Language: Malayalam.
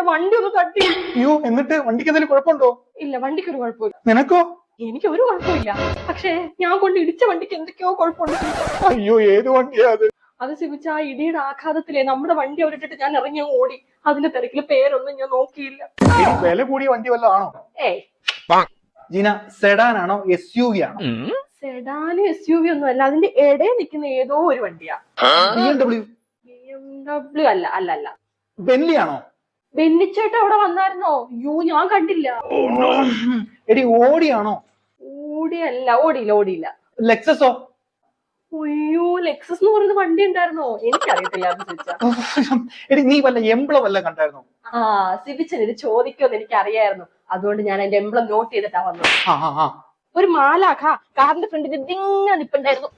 വണ്ടി ഒന്ന് തട്ടി. അയ്യോ, എന്നിട്ട് വണ്ടിക്ക് എന്തെങ്കിലും കുഴപ്പമുണ്ടോ? ഇല്ല, വണ്ടിക്ക് ഒരു കുഴപ്പമില്ല. നിനക്കോ? എനിക്ക് ഒരു കുഴപ്പമില്ല. പക്ഷേ ഞാൻ കൊണ്ട് ഇടിച്ച വണ്ടിക്ക് എന്തൊക്കെയോ കുഴപ്പമുണ്ട്. അയ്യോ, ഏത് വണ്ടിയാ അത്? അത് സിബിച്ച, ആ ഇടിയുടെ ആഘാതത്തിലെ നമ്മുടെ വണ്ടി അവരിട്ടിട്ട് ഞാൻ ഇറങ്ങി ഓടി. അതിന്റെ തിരക്കില് പേരൊന്നും ഞാൻ നോക്കിയില്ല. വില കൂടിയ വണ്ടി വല്ലതും ആണോ? ഏയ് ജീന, സെഡാൻ ആണോ SUV ആണോ? സെഡാനും SUV ഒന്നും അല്ല, അതിന്റെ ഇടയിൽ നിൽക്കുന്ന ഏതോ ഒരു വണ്ടിയാ. BMW? BMW അല്ല. അല്ല അല്ല ബെന്ലി ആണോ? ബെന്നിച്ചേട്ട അവിടെ വന്നായിരുന്നോ? ഞാൻ കണ്ടില്ല. എടി, ഓടിയാണോ? ഓടിയില്ല. ലെക്സസോ? അയ്യോ, ലെക്സസ് എന്ന് പറയുന്ന വണ്ടി ഉണ്ടായിരുന്നോ? എനിക്കറിയത്തില്ല. അത് ചോദിച്ചാ എടി, നീ വല്ല എംബ്ലം വല്ല കണ്ടായിരുന്നോ? സിബിച്ചൻ ഇത് ചോദിക്കുമെന്ന് എനിക്ക് അറിയായിരുന്നു. അതുകൊണ്ട് ഞാൻ എന്റെ എംബ്ലം നോട്ട് ചെയ്തിട്ടാ വന്നത്. ഒരു മാലാഖ കാറിന്റെ ഫ്രണ്ടിൽ ഇതിങ്ങനെ നിപ്പുണ്ടായിരുന്നു.